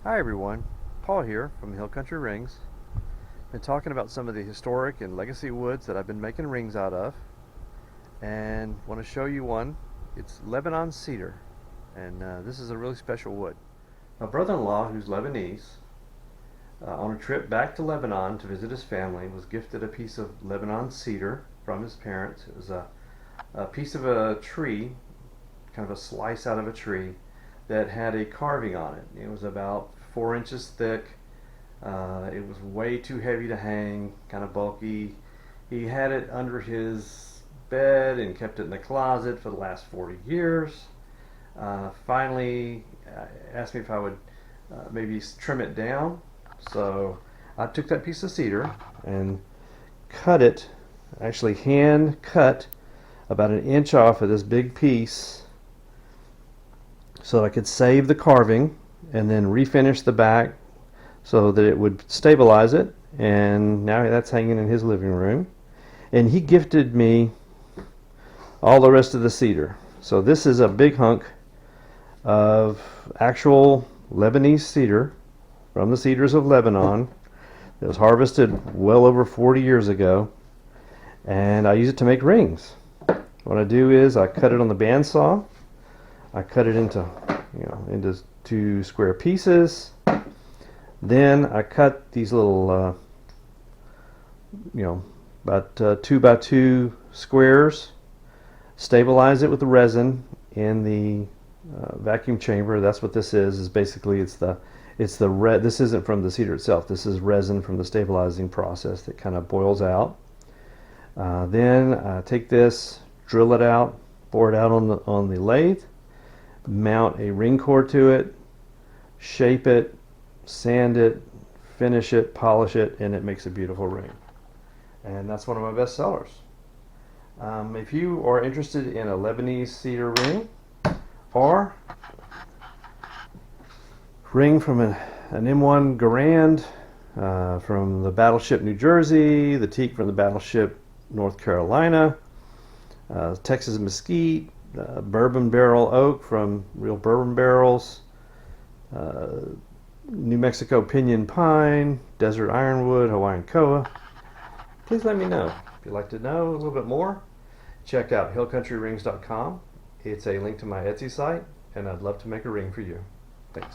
Hi everyone, Paul here from Hill Country Rings. Been talking about some of the historic and legacy woods that I've been making rings out of, and want to show you one. It's Lebanon cedar, and this is a really special wood. My brother-in-law, who's Lebanese, on a trip back to Lebanon to visit his family, was gifted a piece of Lebanon cedar from his parents. It was a piece of a tree, kind of a slice out of a tree that had a carving on it. It was about 4 inches thick. It was way too heavy to hang, kind of bulky. He had it under his bed and kept it in the closet for the last 40 years. Finally, asked me if I would maybe trim it down. So I took that piece of cedar and cut it, actually hand cut about an inch off of this big piece so I could save the carving and then refinish the back so that it would stabilize it. And now that's hanging in his living room. And he gifted me all the rest of the cedar. So this is a big hunk of actual Lebanese cedar from the cedars of Lebanon. It was harvested well over 40 years ago, and I use it to make rings. What I do is I cut it on the bandsaw. I cut it into into two square pieces. Then I cut these little about 2 by 2 squares, stabilize it with the resin in the vacuum chamber. That's what this is basically this isn't from the cedar itself. This is resin from the stabilizing process that kind of boils out. Then I take this, drill it out, bore it out on the lathe, mount a ring core to it, shape it, sand it, finish it, polish it, and it makes a beautiful ring. And that's one of my best sellers. If you are interested in a Lebanese cedar ring or ring from an M1 Garand from the Battleship New Jersey, the teak from the Battleship North Carolina, Texas Mesquite, bourbon barrel oak from real bourbon barrels, New Mexico pinyon pine, desert ironwood, Hawaiian koa. Please let me know. If you'd like to know a little bit more, check out hillcountryrings.com. It's a link to my Etsy site, and I'd love to make a ring for you. Thanks.